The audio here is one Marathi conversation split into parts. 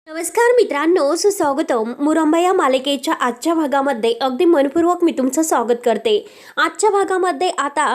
नमस्कार मित्रांनो, सुस्वागतम. मुरंबा या मालिकेच्या आजच्या भागामध्ये अगदी मनपूर्वक मी तुमचं स्वागत करते. आजच्या भागामध्ये आता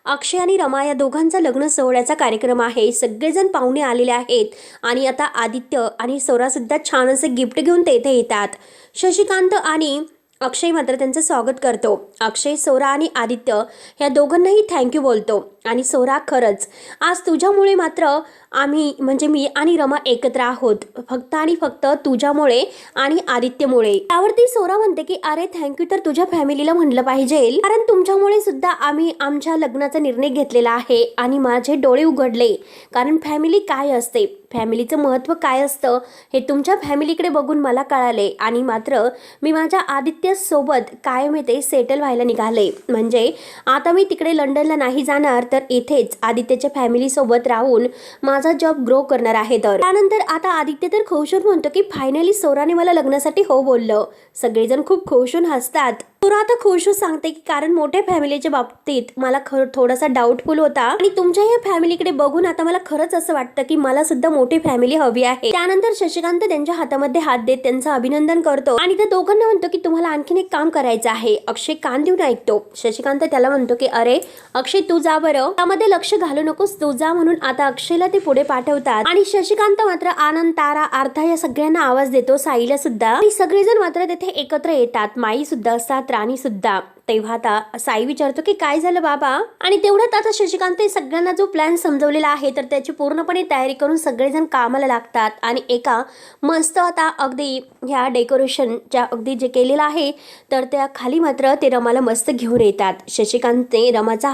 अक्षय आणि रमा या दोघांचा लग्न सोहळ्याचा कार्यक्रम आहे. सगळेजण पाहुणे आलेले आहेत आणि आता आदित्य आणि सौरा सुद्धा छान असे गिफ्ट घेऊन तेथे येतात. शशिकांत आणि अक्षय मात्र त्यांचं स्वागत करतो. अक्षय सौरा आणि आदित्य ह्या दोघांनाही थँक्यू बोलतो आणि सौरा, खरंच आज तुझ्यामुळे मात्र आम्ही म्हणजे मी आणि रमा एकत्र आहोत, फक्त आणि फक्त तुझ्यामुळे आणि आदित्यमुळे. त्यावरती सौरा म्हणते की अरे थँक्यू तर तुझ्या फॅमिलीला म्हणलं पाहिजे, कारण तुमच्यामुळे सुद्धा आम्ही आमच्या लग्नाचा निर्णय घेतलेला आहे आणि माझे डोळे उघडले. कारण फॅमिली काय असते, फॅमिलीचं महत्त्व काय असतं हे तुमच्या फॅमिलीकडे बघून मला कळाले आणि मात्र मी माझ्या आदित्य सोबत कायम येथे सेटल व्हायला निघाले. म्हणजे आता मी तिकडे लंडनला नाही जाणार, तर इथेच आदित्यच्या फॅमिली सोबत राहून माझा जॉब ग्रो करणार आहे. तर त्यानंतर आता आदित्य तर खुश होऊन म्हणतो की फायनली सौराने मला लग्नासाठी हो बोललं. सगळेजण खूप खुश होऊन हसतात. सौरा आता खुश होऊन सांगते की कारण मोठ्या फॅमिलीच्या बाबतीत मला थोडासा डाऊटफुल होता आणि तुमच्या या फॅमिलीकडे बघून आता मला खरंच असं वाटतं की मला सुद्धा मोठी फॅमिली हवी आहे. त्यानंतर शशिकांत त्यांच्या हातामध्ये हात देत त्यांचं अभिनंदन करतो आणि त्या दोघांना म्हणतो की तुम्हाला आणखीन एक काम करायचं आहे. अक्षय कान देऊन ऐकतो. शशिकांत त्याला म्हणतो की अरे अक्षय तू जा बरं, त्यामध्ये लक्ष घालू नकोस, तू जा. म्हणून आता अक्षयला ते पुढे पाठवतात आणि शशिकांत मात्र आनंद, तारा, आर्था या सगळ्यांना आवाज देतो, साईला सुद्धा. आणि सगळेजण मात्र तिथे एकत्र येतात. माई सुद्धा असतात, राणी सुद्धा. तेव्हा आता साई विचारतो की काय झालं बाबा, आणि तेवढ्यात आता शशिकांत सगळ्यांना जो प्लॅन समजवलेला आहे तर त्याची पूर्णपणे तयारी करून सगळेजण कामाला लागतात आणि एका मस्त आता अगदी ह्या डेकोरेशनच्या अगदी जे केलेलं आहे तर त्या खाली मात्र ते रमाला मस्त घेऊन येतात. शशिकांतने रमाचा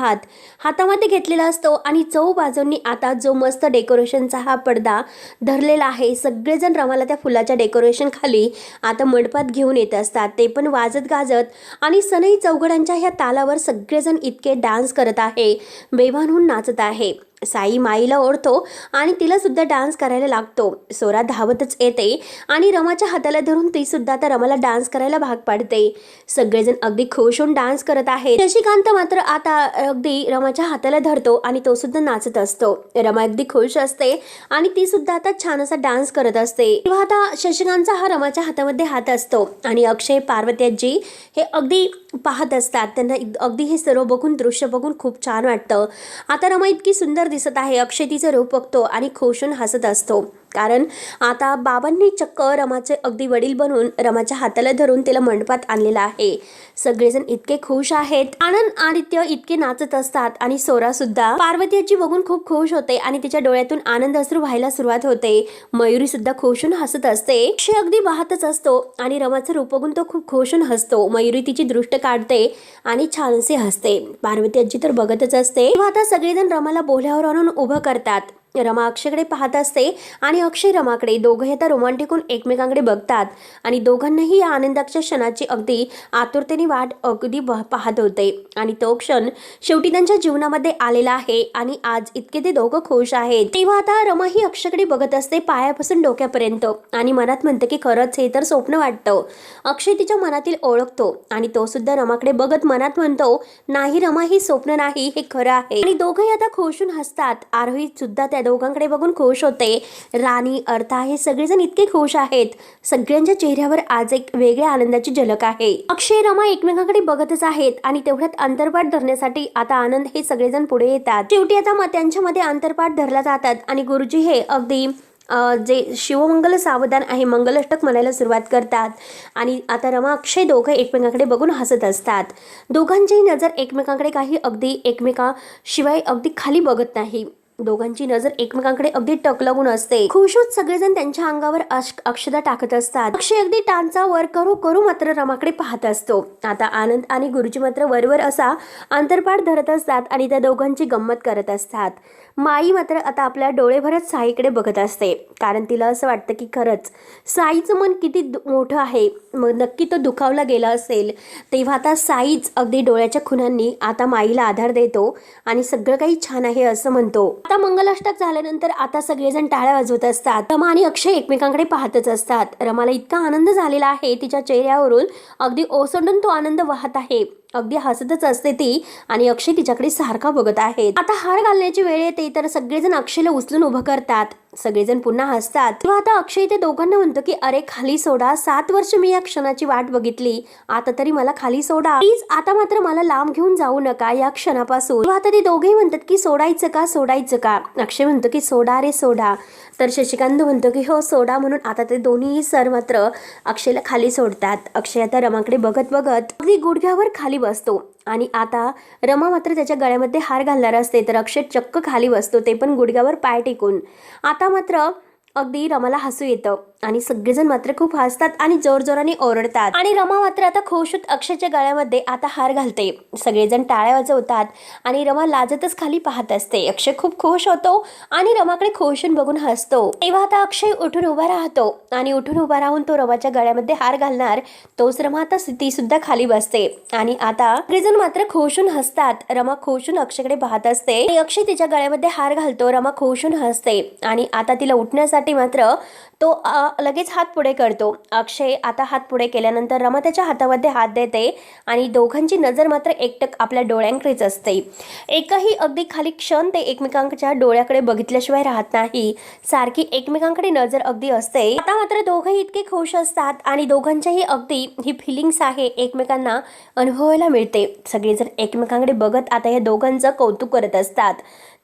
हातामध्ये घेतलेला असतो आणि चौबाजूंनी आता जो मस्त डेकोरेशनचा हा पडदा धरलेला आहे. सगळेजण रमाला त्या फुलाच्या डेकोरेशन खाली आता मंडपात घेऊन येत असतात, ते पण वाजत गाजत. आणि सनई चौघडांच्या ह्या तालावर सगळेजण इतके डान्स करत आहे, बेभान होऊन नाचत आहे. साई माईला ओढतो आणि तिला सुद्धा डान्स करायला लागतो. सौरा धावतच येते आणि रमाच्या हाताला धरून ती सुद्धा आता रमाला डान्स करायला भाग पाडते. सगळेजण अगदी खुश होऊन डान्स करत आहेत. शशिकांत मात्र आता अगदी रमाच्या हाताला धरतो आणि तो सुद्धा नाचत असतो. रमा अगदी खुश असते आणि ती सुद्धा आता छान असा डान्स करत असते. तेव्हा आता शशिकांतचा हा रमाच्या हातामध्ये हात असतो आणि अक्षय, पार्वती हे अगदी पाहत असतात. त्यांना अगदी हे सर्व बघून, दृश्य बघून खूप छान वाटतं. आता रमा इतकी सुंदर दिसत आहे. अक्षय तिचं रूप बघतो आणि खुश होऊन हसत असतो, कारण आता बाबांनी चक्क रमाचे अगदी वडील बनून रमाच्या हाताला धरून तिला मंडपात आणलेला आहे. सगळेजण इतके खुश आहेत. आनंद, आदित्य इतके नाचत असतात आणि सौरा सुद्धा पार्वती बघून खूप खुश होते आणि तिच्या डोळ्यातून आनंद अश्रू व्हायला सुरुवात होते. मयुरी सुद्धा खुश होऊन हसत असते. अक्षय अगदी पाहतच असतो आणि रमाचं रूप बघून तो खूप खुश होऊन हसतो. मयुरी तिची दृष्ट काढते आणि छानसे हसते. पार्वती तर बघतच असते. आता सगळेजण रमाला बोल्यावर आणून उभं करतात. रमा अक्षयकडे पाहत असते आणि अक्षय रमाकडे. दोघंही आता रोमांटिक होऊन एकमेकांकडे बघतात आणि दोघांनाही या आनंदाच्या क्षणाची अगदी आतुरतेने वाट अगदी पाहत होते. आणि तो क्षण शेवटी त्यांच्या जीवनामध्ये आलेला आहे आणि आज इतके ते दोघं खुश आहेत. तेव्हा आता रमा ही अक्षयकडे बघत असते, पायापासून डोक्यापर्यंत, आणि मनात म्हणते की खरंच हे तर स्वप्न वाटतं. अक्षय तिच्या मनातील ओळखतो आणि तो सुद्धा रमाकडे बघत मनात म्हणतो, नाही रमा, ही स्वप्न नाही, हे खरं आहे. आणि दोघंही आता खुश होऊन हसतात. आरोही सुद्धा त्या दोघांकडे बघून खुश होते. राणी, अर्था हे सगळेजण इतके खुश आहेत. सगळ्यांच्या चेहऱ्यावर आज एक वेगळ्या आनंदाची झलक आहे. अक्षय, रमा एकमेकांकडे बघतच आहेत आणि तेवढ्यात अंतरपाठ धरण्यासाठी आता आनंद हे सगळेजण पुढे येतात. शेवटी आता त्यांच्यामध्ये अंतरपाठ धरला जातात आणि गुरुजी हे अगदी जे शिवमंगल सावधान आहे मंगलाष्टक म्हणायला सुरुवात करतात. आणि आता रमा, अक्षय दोघं एकमेकांकडे बघून हसत असतात. दोघांचीही नजर एकमेकांकडे काही अगदी एकमेकाशिवाय अगदी खाली बघत नाही. दोघांची नजर एकमेकांकडे अगदी टक लागून असते. खुश होत सगळेजण त्यांच्या अंगावर अक्षता टाकत असतात. अक्षय अगदी टांचा वर करू मात्र रमाकडे पाहत असतो. आता आनंद आणि गुरुजी मात्र वरवर असा अंतरपाठ धरत असतात आणि त्या दोघांची गंमत करत असतात. माई मात्र आता आपल्या डोळे भरत साईकडे बघत असते, कारण तिला असं वाटतं की खरंच साईचं मन किती मोठं आहे, मग नक्की तो दुखावला गेला असेल. तेव्हा आता साईच अगदी डोळ्याच्या खुणांनी आता माईला आधार देतो आणि सगळं काही छान आहे असं म्हणतो. आता मंगलाष्टक झाल्यानंतर आता सगळेजण टाळ्या वाजवत असतात. रमा आणि अक्षय एकमेकांकडे पाहतच असतात. रमाला इतका आनंद झालेला आहे, तिच्या चेहऱ्यावरून अगदी ओसंडून तो आनंद वाहत आहे. अगदी हसतच असते ती आणि अक्षय तिच्याकडे सारखा बघत आहे. आता हार घालण्याची वेळ येते तर सगळेजण अक्षयला उचलून उभं करतात सगळेजण पुन्हा हसतात. तेव्हा आता अक्षय ते दोघांना म्हणतो की अरे खाली सोडा, 7 वर्ष मी या क्षणाची वाट बघितली, आता तरी मला खाली सोडा प्लीज, आता मात्र मला लांब घेऊन जाऊ नका या क्षणापासून. तेव्हा आता ते दोघेही म्हणतात की सोडायचं का. अक्षय म्हणतो की सोडा रे सोडा. तर शशिकांत म्हणतो की हो सोडा म्हणून आता ते दोन्ही सर मात्र अक्षयला खाली सोडतात. अक्षय आता रमाकडे बघत अगदी गुडघ्यावर खाली बसतो आणि आता रमा मात्र त्याच्या गळ्यामध्ये हार घालणार असते, तर अक्षय चक्क खाली बसतो, ते पण गुडघ्यावर पाय टेकून. आता मात्र अगदी रमाला हसू येतं आणि सगळेजण मात्र खूप हसतात आणि जोरजोराने ओरडतात आणि रमा मात्र आता खुश होत अक्षयच्या गळ्यामध्ये आता हार घालते. सगळेजण टाळ्या वाजवतात आणि रमा लाजतच खाली पाहत असते. अक्षय खूप खुश होतो आणि रमाकडे खुशून बघून हसतो. तेव्हा आता अक्षय उठून उभा राहतो आणि उठून उभा राहून तो रमाच्या गळ्यामध्ये हार घालणार, तोच रमा आता ती सुद्धा खाली बसते आणि आता सगळेजण मात्र खुशून हसतात. रमा खुशून अक्षयकडे पाहत असते आणि अक्षय तिच्या गळ्यामध्ये हार घालतो. रमा खुशून हसते आणि आता तिला उठण्यासाठी मात्र तो लगेच हात पुढे करतो. अक्षय आता हात पुढे केल्यानंतर रमा त्याच्या हातामध्ये हात देते आणि दोघांची नजर मात्र एकटक आपल्या डोळ्यांकडेच असते. एकही अगदी खाली क्षण ते एकमेकांच्या डोळ्याकडे बघितल्याशिवाय राहत नाही, सारखी एकमेकांकडे नजर अगदी असते. आता मात्र दोघंही इतके खुश असतात आणि दोघांच्याही अगदी ही फिलिंग्स आहे एकमेकांना अनुभवायला मिळते. सगळेजण एकमेकांकडे बघत आता या दोघांचं कौतुक करत असतात.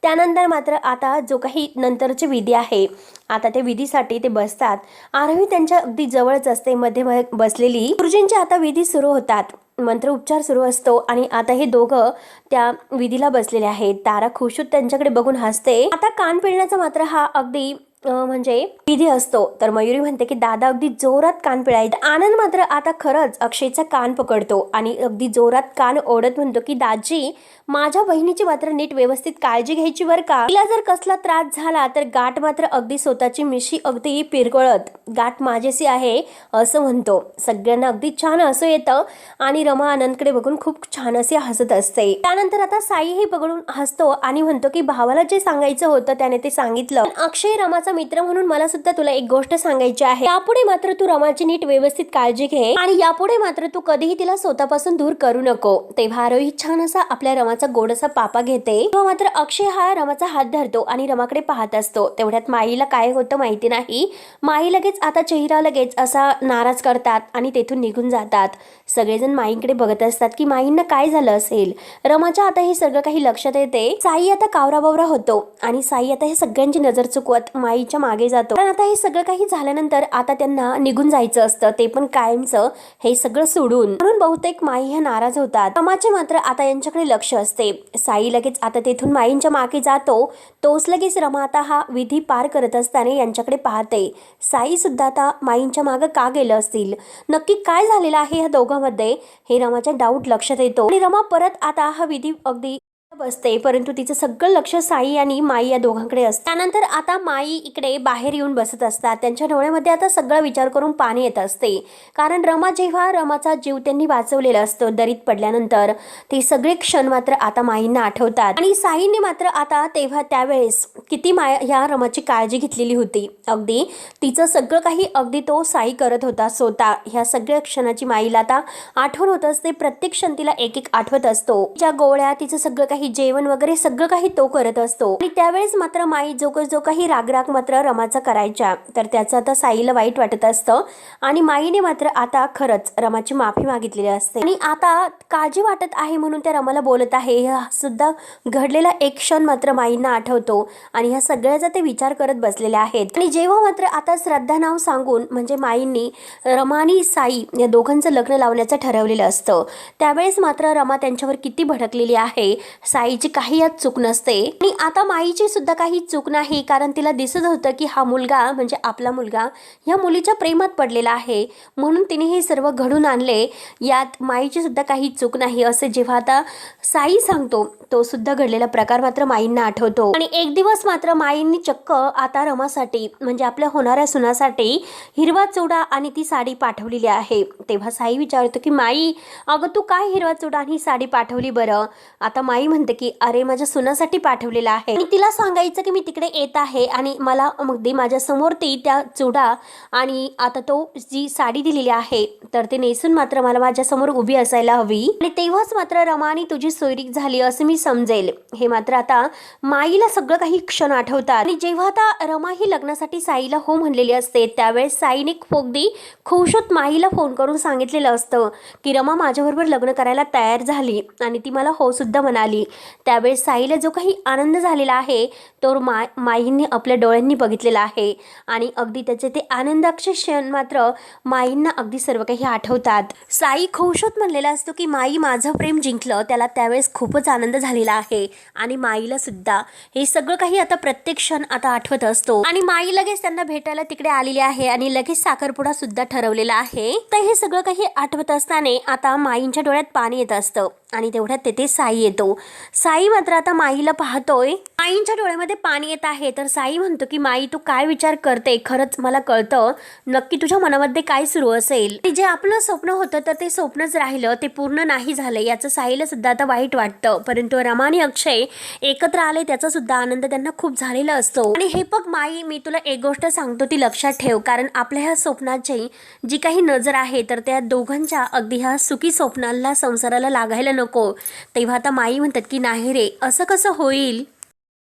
त्यानंतर मात्र आता जो काही नंतरची विधी आहे, आता ते विधीसाठी ते बसतात. आरवी त्यांच्या अगदी जवळच असते, मध्ये बसलेली. गुरुजींचे आता विधी सुरू होतात, मंत्र उपचार सुरू असतो आणि आता हे दोघं त्या विधीला बसलेले आहेत. तारा खुशूत त्यांच्याकडे बघून हसते. आता कान पिळण्याचा मात्र हा अगदी म्हणजे विधी असतो, तर मयुरी म्हणते की दादा अगदी जोरात कान पिळायचं. आनंद मात्र आता खरंच अक्षयचा कान पकडतो आणि अगदी जोरात कान ओढत म्हणतो की दाजी माझ्या बहिणीची मात्र नीट व्यवस्थित काळजी घ्यायची बरं का, तिला जर कसला त्रास झाला तर गाठ मात्र अगदी स्वतःची मिशी अगदी पिरगळत गाठ माझ्याशी आहे असं म्हणतो. सगळ्यांना अगदी छान हसू येतं आणि रमा आनंदकडे बघून खूप छान असे हसत असते. त्यानंतर आता साईही बघून हसतो आणि म्हणतो की भावाला जे सांगायचं होतं त्याने ते सांगितलं. अक्षय रमाचा मित्र म्हणून मला सुद्धा तुला एक गोष्ट सांगायची आहे, यापुढे मात्र तू रमाची नीट व्यवस्थित काळजी घे आणि यापुढे मात्र तू कधीही तिला स्वतःपासून दूर करू नको. तेव्हा आरोही छान असा आपल्या रमाचा गोडसा पापा घेते. तेव्हा मात्र अक्षय हा रमाचा हात धरतो आणि रमाकडे पाहत असतो. तेवढ्यात माईला काय होतं माहिती नाही. माई लगेच आता चेहरा लगेच असा नाराज करतात आणि तेथून निघून जातात. सगळेजण माईंकडे बघत असतात की माईंना काय झालं असेल. रमाच्या आता हे सगळं काही लक्षात येते. साई आता कावराबावरा होतो आणि साई आता हे सगळ्यांची नजर चुकवत माईच्या मागे जातो. पण आता हे सगळं काही झाल्यानंतर आता त्यांना निघून जायचं असतं, ते पण कायमचं हे सगळं सोडून. म्हणून बहुतेक माई ह्या नाराज होतात. रमाचे मात्र आता यांच्याकडे लक्ष असते. साई लगेच आता तेथून माईंच्या मागे जातो. तोच लगेच रमा आता हा विधी पार करत असताना यांच्याकडे पाहते. साई सुद्धा आता माईंच्या मागे का गेलं असतील, नक्की काय झालेलं आहे ह्या दोघांमध्ये हे रमाच्या डाऊट लक्षात येतो आणि रमा परत आता हा विधी अगदी बसते, परंतु तिचं सगळं लक्ष साई आणि माई या दोघांकडे असतं. त्यानंतर आता माई इकडे बाहेर येऊन बसत असतात. त्यांच्या डोळ्यामध्ये आता सगळा विचार करून पाणी येत असते, कारण जेव्हा रमाचा जीव त्यांनी वाचवलेला असतो दरीत पडल्यानंतर, ते सगळे क्षण मात्र आता माईंना आठवतात आणि साईने मात्र आता त्यावेळेस किती ह्या रमाची काळजी घेतलेली होती. अगदी तिचं सगळं काही अगदी तो साई करत होता स्वतः. ह्या सगळ्या क्षणाची माईला आता आठवण होत असते. प्रत्येक क्षण तिला एक एक आठवत असतो. ज्या गोळ्या, तिचं सगळं काही जेवण वगैरे सगळं काही तो करत असतो आणि त्यावेळेस मात्र माई जो काही राग मात्र रमाचा करायच्या, तर त्याचं आता साईला वाईट वाटत असतं आणि माईने मात्र आता खरंच रमाची माफी मागितलेली असते आणि आता काळजी वाटत आहे म्हणून त्या रमाला बोलत आहे. हा सुद्धा घडलेला एक क्षण मात्र माईंना आठवतो आणि ह्या सगळ्याचा ते विचार करत बसलेले आहेत. आणि जेव्हा मात्र आता श्रद्धा नाव सांगून म्हणजे माईंनी रमा आणि साई या दोघांचं लग्न लावण्याचं ठरवलेलं असतं, त्यावेळेस मात्र रमा त्यांच्यावर किती भडकलेली आहे. साईची काही यात चूक नसते आणि आता माईची सुद्धा काही चूक नाही, कारण तिला दिसत होतं की हा मुलगा म्हणजे आपला मुलगा या मुलीच्या प्रेमात पडलेला आहे, म्हणून तिने हे सर्व घडून आणले. यात माईची सुद्धा काही चूक नाही असे जेव्हा आता साई सांगतो, तो सुद्धा घडलेला प्रकार मात्र माईंना आठवतो. आणि एक दिवस मात्र माईंनी चक्क आता रमासाठी म्हणजे आपल्या होणाऱ्या सुनासाठी हिरवा चुडा आणि ती साडी पाठवलेली आहे. तेव्हा साई विचारतो की माई, अगं तू काय हिरवा चुडा आणि साडी पाठवली बरं. आता माई म्हणते म्हणते की अरे माझ्या सुनासाठी पाठवलेला आहे आणि तिला सांगायचं की मी तिकडे येत आहे आणि मला अगदी माझ्या समोर ती त्या चुडा आणि आता तो जी साडी दिलेली आहे तर ते नेसून मात्र मला माझ्या समोर उभी असायला हवी आणि तेव्हाच मात्र रमानी तुझी सोयरीक झाली असं मी समजेल. हे मात्र आता माईला सगळं काही क्षण आठवतात आणि जेव्हा आता रमा ही लग्नासाठी साईला हो म्हणलेली असते त्यावेळेस साईने अगदी खुश माईला फोन करून सांगितलेलं असतं की रमा माझ्याबरोबर लग्न करायला तयार झाली आणि ती मला हो सुद्धा म्हणाली. त्यावेळेस साईला जो काही आनंद झालेला आहे तो माईंनी आपल्या डोळ्यांनी बघितलेला आहे आणि अगदी त्याचे ते आनंदाचे क्षण मात्र माईंना अगदी सर्व काही आठवतात. साई खुश म्हणलेला असतो की माई माझं प्रेम जिंकलं. त्याला त्यावेळेस खूपच आनंद झालेला आहे आणि माईला सुद्धा हे सगळं काही आता प्रत्येक क्षण आता आठवत असतो आणि माई लगेच त्यांना भेटायला तिकडे आलेली आहे आणि लगेच साखरपुडा सुद्धा ठरवलेला आहे. तर हे सगळं काही आठवत असताना आता माईंच्या डोळ्यात पाणी येत असतं आणि तेवढ्यात तेथे साई येतो. साई मात्र आता माईला पाहतोय, माईंच्या डोळ्यामध्ये पाणी येत आहे. तर साई म्हणतो की माई तू काय विचार करते, खरंच मला कळतं नक्की तुझ्या मनामध्ये काय सुरू असेल. जे आपलं स्वप्न होतं तर ते स्वप्नच राहिलं, ते पूर्ण नाही झालं याचं साईला सुद्धा आता वाईट वाटतं. परंतु रमा आणि अक्षय एकत्र आले त्याचा सुद्धा आनंद त्यांना खूप झालेला असतो. आणि हे बघ माई मी तुला एक गोष्ट सांगतो ती लक्षात ठेव, कारण आपल्या ह्या स्वप्नाची जी काही नजर आहे तर त्या दोघांच्या अगदी ह्या सुखी स्वप्नाला संसाराला लागायला नको. तेव्हा आता माई म्हणतात की नाही रे असं कसं होईल,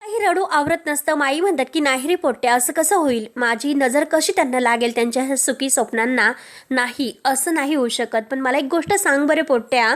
काही रडू आवरत नसतं. माई म्हणतात की नाही रे पोट्या असं कसं होईल, माझी नजर कशी त्यांना लागेल त्यांच्या ह्या सुखी स्वप्नांना, नाही असं नाही होऊ शकत. पण मला एक गोष्ट सांग बरे पोट्या,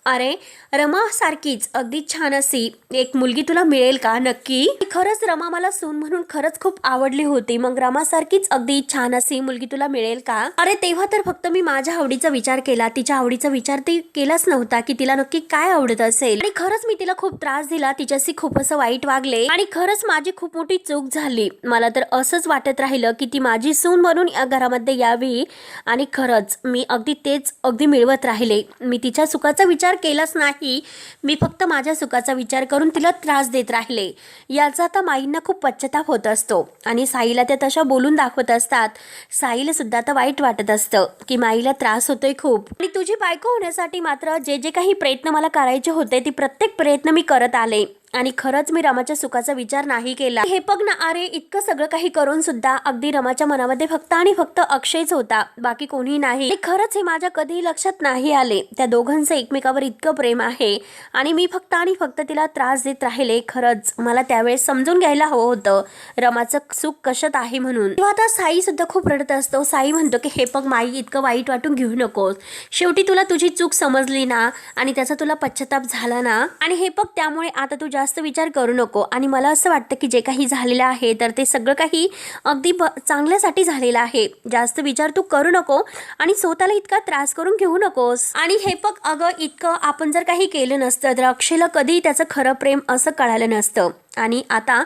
अरे रमा सारखीच अगदी छान अशी एक मुलगी तुला मिळेल का नक्की? खरंच रमा मला सून म्हणून खरंच खूप आवडली होती, मग रमा सारखीच अगदी छान अशी मुलगी तुला मिळेल का? अरे तेव्हा तर फक्त मी माझ्या आवडीचा विचार केला, तिच्या आवडीचा विचार ती केलाच नव्हता की तिला नक्की काय आवडत असेल. आणि खरंच मी तिला खूप त्रास दिला, तिच्याशी खूप असं वाईट वागले आणि खरंच माझी खूप मोठी चूक झाली. मला तर असंच वाटत राहिलं की ती माझी सून म्हणून या घरामध्ये यावी आणि खरंच मी तेच मिळवत राहिले. मी तिच्या सुखाचा विचार केलाच नाही, मी फक्त माझ्या सुखाचा विचार करून तिला त्रास देत राहिले. याचा आता माईंना खूप पश्चाताप होत असतो आणि साईला त्या तशा बोलून दाखवत असतात. साईला सुद्धा आता वाईट वाटत असतं की माईला त्रास होतोय खूप आणि तुझी बायको होण्यासाठी मात्र जे जे काही प्रयत्न मला करायचे होते ते प्रत्येक प्रयत्न मी करत आले आणि खरंच मी रमाच्या सुखाचा विचार नाही केला. हे बघ ना, अरे इतकं सगळं काही करून सुद्धा अगदी रमाच्या मनामध्ये फक्त आणि फक्त अक्षयच होता, बाकी कोणी नाही. खरंच हे माझ्या कधीही लक्षात नाही आले. त्या दोघांचं एकमेकावर इतकं प्रेम आहे आणि मी फक्त आणि फक्त तिला त्रास देत राहिले. खरंच मला त्यावेळेस समजून घ्यायला हवं होतं रमाचं सुख कशात आहे म्हणून. तेव्हा आता साई सुद्धा खूप रडत असतो. साई म्हणतो की हे बघ माई इतकं वाईट वाटून घेऊ नकोस, शेवटी तुला तुझी चूक समजली ना आणि त्याचा तुला पश्चाताप झाला ना, आणि हे बघ त्यामुळे आता तू जास्त विचार करू नको. आणि मला असं वाटतं की जे काही झालेलं आहे तर ते सगळं काही अगदी चांगल्यासाठी झालेलं आहे. जास्त विचार तू करू नको आणि स्वतःला इतका त्रास करून घेऊ नकोस. आणि हे बघ अगं इतकं आपण जर काही केलं नसतं तर अक्षयला कधी त्याचं खरं प्रेम असं कळालं नसतं. आणि आता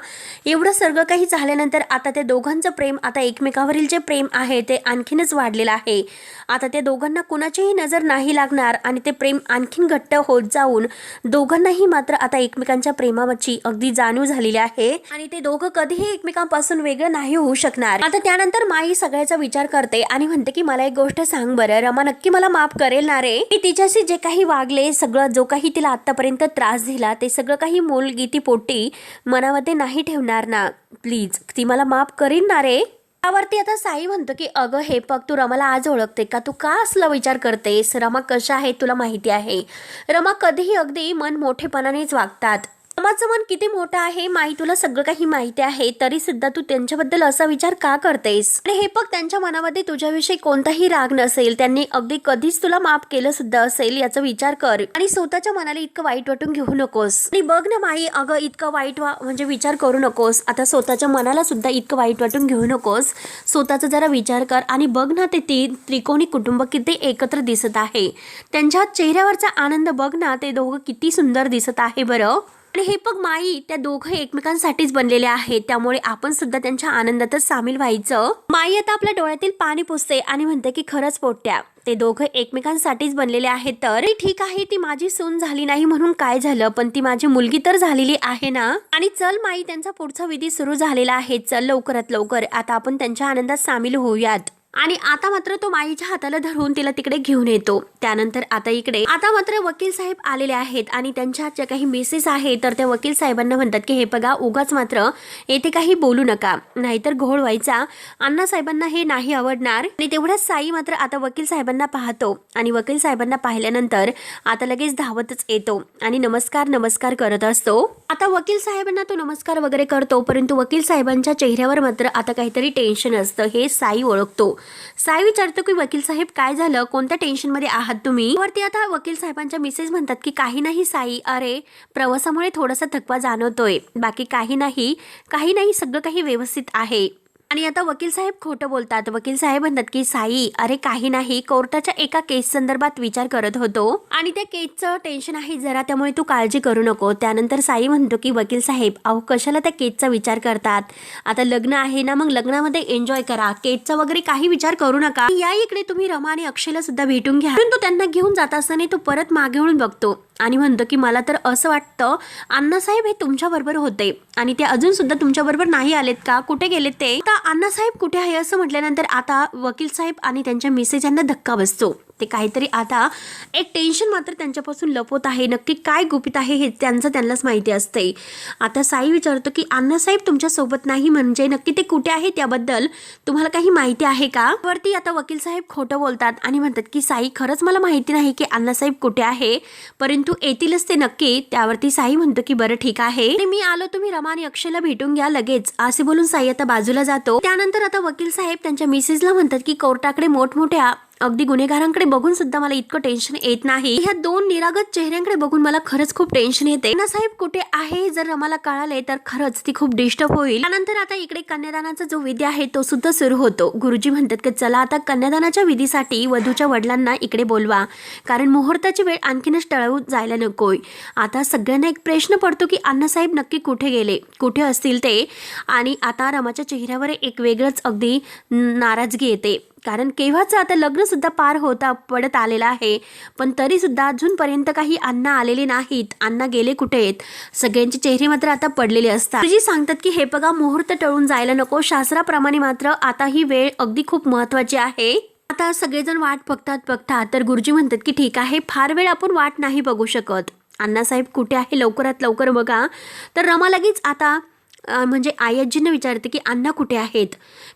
एवढं सगळं काही झाल्यानंतर आता त्या दोघांचं प्रेम, आता एकमेकावरील जे प्रेम आहे ते आणखीनच वाढलेलं आहे. आता त्या दोघांना कुणाचीही नजर नाही लागणार आणि ते प्रेम आणखीन घट्ट होत जाऊन दोघांनाही मात्र आता एकमेकांच्या प्रेमाची अगदी जाणीव झालेली आहे आणि ते दोघं कधीही एकमेकांपासून वेगळं नाही होऊ शकणार. आता त्यानंतर माई सगळ्याचा विचार करते आणि म्हणते की मला एक गोष्ट सांग बरं, रमा नक्की मला माफ करेल ना रे? मी तिच्याशी जे काही वागले, सगळं जो काही तिला आतापर्यंत त्रास दिला ते सगळं काही मोलगीती पोटी मनामध्ये नाही ठेवणार ना? प्लीज ती मला माफ करीन ना रे? त्यावरती आता साई म्हणतो की अगं हे बघ तू रमाला आज ओळखते का? तू का असला विचार करतेस? रमा कशा आहे तुला माहिती आहे. रमा कधीही अगदी मन मोठेपणानेच वागतात. रमाचं मन किती मोठं आहे माई तुला सगळं काही माहिती आहे, तरी सुद्धा तू त्यांच्याबद्दल असा विचार का करतेस? आणि हे बघ त्यांच्या मनामध्ये तुझ्याविषयी कोणताही राग नसेल, त्यांनी अगदी कधीच तुला माफ केलं सुद्धा असेल याचा विचार कर आणि स्वतःच्या मनाला इतकं वाईट वाटून घेऊ नकोस. आणि बघ ना माई अगं इतकं वाईट म्हणजे विचार करू नकोस. आता स्वतःच्या मनाला सुद्धा इतकं वाईट वाटून घेऊ नकोस. स्वतःचा जरा विचार कर आणि बघ ना ते त्रिकोणी कुटुंब किती एकत्र दिसत आहे. त्यांच्या चेहऱ्यावरचा आनंद बघ ना, ते दोघं किती सुंदर दिसत आहे बरं. आणि हे बघ माई त्या दोघं एकमेकांसाठीच बनलेले आहेत, त्यामुळे आपण सुद्धा त्यांच्या आनंदातच सामील व्हायचं. माई आता आपल्या डोळ्यातील पाणी पुसते आणि म्हणते की खरंच पोट्या ते दोघं एकमेकांसाठीच बनलेले आहेत. तर ठीक आहे ती माझी सून झाली नाही म्हणून काय झालं, पण ती माझी मुलगी तर झालेली आहे ना. आणि चल माई त्यांचा पुढचा विधी सुरू झालेला आहे, चल लवकरात लवकर आता आपण त्यांच्या आनंदात सामील होऊयात. आणि आता मात्र तो माईच्या हाताला धरून तिला तिकडे घेऊन येतो. त्यानंतर आता मात्र वकील साहेब आलेले आहेत आणि त्यांच्या ज्या काही मिसेस आहेत तर त्या वकील साहेबांना म्हणतात की हे बघा, उगाच मात्र येथे काही बोलू नका, नाहीतर घोळ व्हायचा. अण्णा साहेबांना हे नाही आवडणार. आणि तेवढ्याच साई मात्र आता वकील साहेबांना पाहतो आणि वकील साहेबांना पाहिल्यानंतर आता लगेच धावतच येतो आणि नमस्कार करत असतो. आता वकील साहेबांना तो नमस्कार वगैरे करतो, परंतु वकील साहेबांच्या चेहऱ्यावर मात्र आता काहीतरी टेन्शन असतं. हे साई ओळखतो. साई विचारतो की वकील साहेब काय झालं, कोणत्या टेन्शन मध्ये आहात तुम्ही? वरती आता वकील साहेबांच्या मिसेस म्हणतात की काही नाही साई, अरे प्रवासामुळे थोडासा थकवा जाणवतोय, बाकी काही नाही सगळं काही व्यवस्थित आहे. आणि आता वकील साहेब खोटं बोलतात. वकील साहेब म्हणतात की साई, अरे काही नाही, कोर्टाच्या एका केस संदर्भात विचार करत होतो आणि त्या केसचं टेन्शन आहे जरा, त्यामुळे तू काळजी करू नको. त्यानंतर साई म्हणतो की वकील साहेब, अहो कशाला त्या केसचा विचार करतात, आता लग्न आहे ना, मग लग्नामध्ये एन्जॉय करा, केसचा वगैरे काही विचार करू नका. या इकडे तुम्ही रमा आणि अक्षयला सुद्धा भेटून घ्या. परंतु त्यांना घेऊन जात असताना तो परत मागे वळून बघतो आणि म्हणतो की मला तर असं वाटतं अण्णासाहेब हे तुमच्या बरोबर होते आणि ते अजून सुद्धा तुमच्या बरोबर नाही आलेत का, कुठे गेलेत ते? आता अण्णासाहेब कुठे आहे असं म्हटल्यानंतर आता वकील साहेब आणि त्यांच्या मिसेस यांना धक्का बसतो. ते काहीतरी आता एक टेन्शन मात्र त्यांच्यापासून लपवत आहे. नक्की काय गुपित आहे हे त्यांनाच माहिती असते. आता साई विचारतो की अण्णासाहेब तुमच्या सोबत नाही म्हणजे नक्की ते कुठे आहे, त्याबद्दल तुम्हाला काही माहिती आहे का? वरती आता वकील साहेब खोटं बोलतात आणि म्हणतात की साई, खरंच मला माहिती नाही की अण्णासाहेब कुठे आहे, परंतु येतीलच ते नक्की. त्यावरती साई म्हणतो की बरं ठीक आहे, मी आलो, तुम्ही रमा आणि अक्षयला भेटून घ्या लगेच, असे बोलून साई आता बाजूला जातो. त्यानंतर आता वकील साहेब त्यांच्या मिसेसला म्हणतात की कोर्टाकडे मोठमोठ्या अगदी गुन्हेगारांकडे बघून सुद्धा मला इतकं टेन्शन येत नाही, ह्या दोन निरागस चेहऱ्यांकडे बघून मला खरंच खूप टेन्शन येते. अण्णासाहेब कुठे आहे जर आम्हाला कळाले तर खरंच ती खूप डिस्टर्ब होईल. त्यानंतर आता इकडे कन्यादानाचा जो विधी आहे तो सुद्धा सुरू होतो. गुरुजी म्हणतात की चला आता कन्यादानाच्या विधीसाठी वधूच्या वडिलांना इकडे बोलवा, कारण मुहूर्ताची वेळ आणखीनच टळवू जायला नकोय. आता सगळ्यांना एक प्रश्न पडतो की अण्णासाहेब नक्की कुठे गेले, कुठे असतील ते? आणि आता रमाच्या चेहऱ्यावर एक वेगळंच अगदी नाराजगी येते, कारण केव्हाच आता लग्न सुद्धा पार पडत आलेलं आहे, पण तरी सुद्धा अजूनपर्यंत काही अण्णा आलेले नाहीत. अण्णा गेले कुठे आहेत? सगळ्यांचे चेहरे मात्र आता पडलेले असतात. गुरुजी सांगतात की हे बघा, मुहूर्त टळून जायला नको, शास्त्राप्रमाणे मात्र आता ही वेळ अगदी खूप महत्वाची आहे. आता सगळेजण वाट बघतात तर गुरुजी म्हणतात की ठीक आहे, फार वेळ आपण वाट नाही बघू शकत. अण्णासाहेब कुठे आहे, लवकरात लवकर बघा. तर रमा लगेच आता म्हणजे आयाजींना विचारते की अण्णा कुठे आहेत,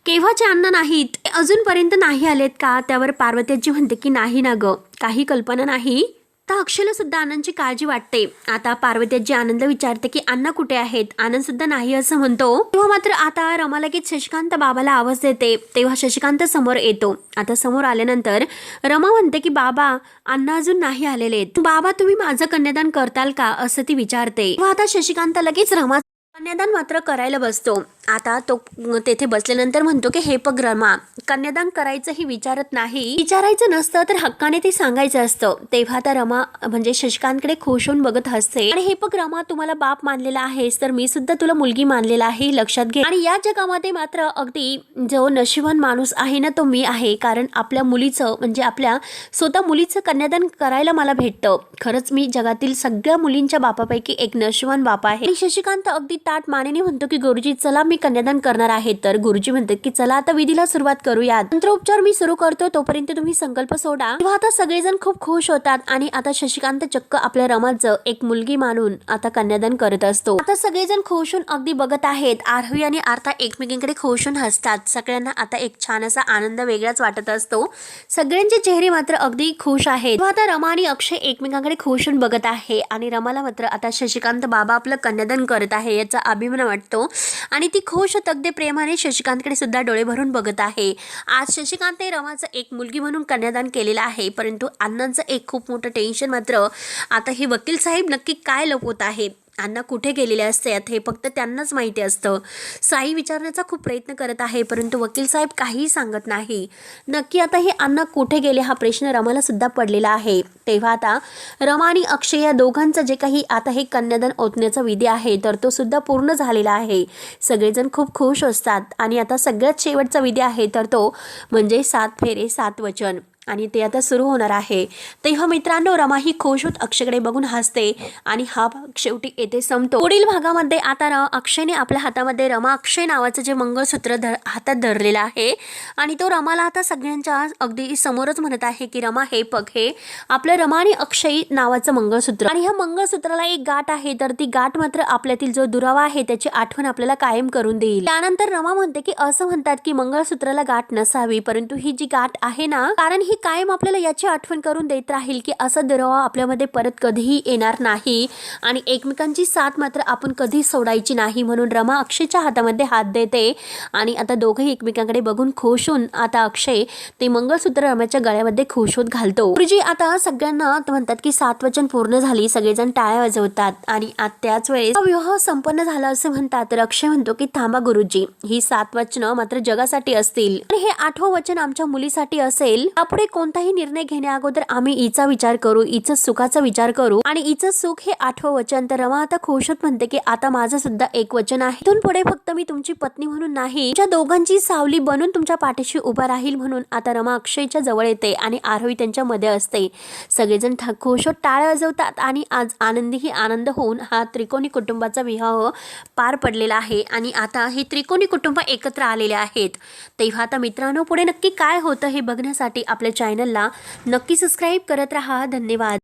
केव्हाचे अण्णा नाहीत, अजूनपर्यंत नाही आलेत का? त्यावर पार्वतीजी म्हणते की नाही ना ग, काही कल्पना नाही. आता अक्षयला सुद्धा आनंदची काळजी वाटते. आता पार्वतीजी आनंद विचारते की अण्णा कुठे आहेत, आनंद सुद्धा नाही असं म्हणतो. तेव्हा मात्र आता रमा लगेच शशिकांत बाबाला आवाज देते. तेव्हा शशिकांत समोर येतो. आता समोर आल्यानंतर रमा म्हणते की बाबा, अण्णा अजून नाही आलेले, बाबा तुम्ही माझं कन्यादान करताल का असं ती विचारते. तेव्हा आता शशिकांत लगेच रमा कन्यादान मात्र करायला बसतो. आता तो तेथे बसल्यानंतर म्हणतो की हे पग रमा, कन्यादान करायचं ही विचारत नाही, विचारायचं नसतं तर हक्काने ते सांगायचं असतं. तेव्हा आता रमा म्हणजे शशिकांतकडे खुश होऊन बघत हसते आणि हे पग रमा, तुम्हाला बाप मानलेला आहेस तर मी सुद्धा तुला मुलगी मानलेला आहे, लक्षात घे. आणि या जगामध्ये मात्र अगदी जो नशिबान माणूस आहे ना तो मी आहे, कारण आपल्या मुलीचं म्हणजे आपल्या स्वतः मुलीचं कन्यादान करायला मला भेटतं. खरंच मी जगातील सगळ्या मुलींच्या बापापैकी एक नशिबान बाप आहे. आणि शशिकांत अगदी ताट मानेने म्हणतो की गुरुजी चला, मी कन्यादान करणार आहे. तर गुरुजी म्हणतात की चला आता विधीला सुरुवात करूयात, मंत्रोपचार मी सुरू करतो, तोपर्यंत तुम्ही संकल्प सोडा. तेव्हा आता सगळेजण खूप खुश होतात आणि आता शशिकांत चक्क आपल्या रमाचं एक मुलगी मानून आता कन्यादान करत असतो. आता सगळेजण खुश होऊन अगदी बघत आहेत. आरोही आणि आर्था एकमेकींकडे खुश होऊन हसतात. सगळ्यांना आता एक छान असा आनंद वेगळाच वाटत असतो. सगळ्यांचे चेहरे मात्र अगदी खुश आहेत. तेव्हा आता रमा आणि अक्षय एकमेकांकडे खुश होऊन बघत आहे आणि रमाला मात्र आता शशिकांत बाबा आपलं कन्यादान करत आहे याचा अभिमान वाटतो आणि ती खुश अगदी प्रेमाने शशिकांतकडे सुद्धा डोळे भरून बघत आहे. आज शशिकांतने रमाचं एक मुलगी म्हणून कन्यादान केलेलं आहे, परंतु अण्णांचं एक खूप मोठं टेन्शन मात्र आता हे वकील साहेब नक्की काय लपवत आहेत, अण्णा कुठे गेलेले असतात हे फक्त त्यांनाच माहिती असतं. साई विचारण्याचा खूप प्रयत्न करत आहे, परंतु वकील साहेब काहीही सांगत नाही. नक्की आता हे अण्णा कुठे गेले हा प्रश्न रमाला सुद्धा पडलेला आहे. तेव्हा आता रमा आणि अक्षय या दोघांचं जे काही आता हे कन्यादान ओतण्याचा विधी आहे तर तो सुद्धा पूर्ण झालेला आहे. सगळेजण खूप खुश असतात आणि आता सगळ्यात शेवटचा विधी आहे तर तो म्हणजे 7 फेरे 7 वचन. आणि ते आता सुरू होणार आहे। तेव्हा मित्रांनो रमाही खुश होत अक्षयकडे बघून हसते आणि हा भाग शेवटी येथे संपतो। पुढील भागामध्ये आता अक्षयने आपल्या हातामध्ये रमा अक्षय नावाचं जे मंगळसूत्र हातात धरलेलं आहे आणि तो रमाला आता सगळ्यांच्या अगदी समोरच म्हणत आहे की रमा हे बघ, हे आपलं रमा आणि अक्षय नावाचं मंगळसूत्र आणि ह्या मंगळसूत्राला एक गाठ आहे, तर ती गाठ मात्र आपल्यातील जो दुरावा आहे त्याची आठवण आपल्याला कायम करून देईल। त्यानंतर रमा म्हणते की असं म्हणतात की मंगळसूत्राला गाठ नसावी, परंतु ही जी गाठ आहे ना, कारण ही कायम आपल्याला याची आठवण करून देत राहील की असा दुरावा आपल्यामध्ये परत कधीही येणार नाही आणि एकमेकांची साथ मात्र आपण कधी सोडायची नाही। म्हणून रमा अक्षयच्या हातामध्ये हात देते आणि आता दोघेही एकमेकांकडे बघून खुश होऊन आता अक्षय ते मंगळसूत्र रमाच्या गळ्यामध्ये खुश होत घालतो। गुरुजी आता सगळ्यांना म्हणतात की 7 वचन पूर्ण झाली, सगळेजण टाळ्या वाजवतात आणि त्याच वेळेस विवाह संपन्न झाला असे म्हणतात। तर अक्षय म्हणतो की थांबा गुरुजी, ही 7 वचनं मात्र जगासाठी असतील आणि हे 8वं वचन आमच्या मुलीसाठी असेल। यापुढे कोणताही निर्णय घेण्या अगोदर आम्ही हिचा विचार करू, हिचं सुखाचा विचार करू आणि हिचं सुख हे 8वं वचन। तर रमा आता खुश होत म्हणते की आता माझं सुद्धा एक वचन आहे, इथून पुढे फक्त मी तुमची पत्नी म्हणून नाही, तुमच्या दोघांची सावली बनून तुमच्या पाठीशी उभा राहील। म्हणून आता रमा अक्षयच्या जवळ येते आणि आरोही त्यांच्या मध्ये असते। सगळेजण खुश होत टाळ्या वाजवतात आणि आज आनंदी आनंद होऊन हा त्रिकोणी कुटुंबाचा विवाह पार पडलेला आहे आणि आता हे त्रिकोणी कुटुंब एकत्र आलेले आहेत। तेव्हा आता मित्रांनो पुढे नक्की काय होतं हे बघण्यासाठी आपल्या चॅनलला नक्की सबस्क्राईब करत राहा। धन्यवाद।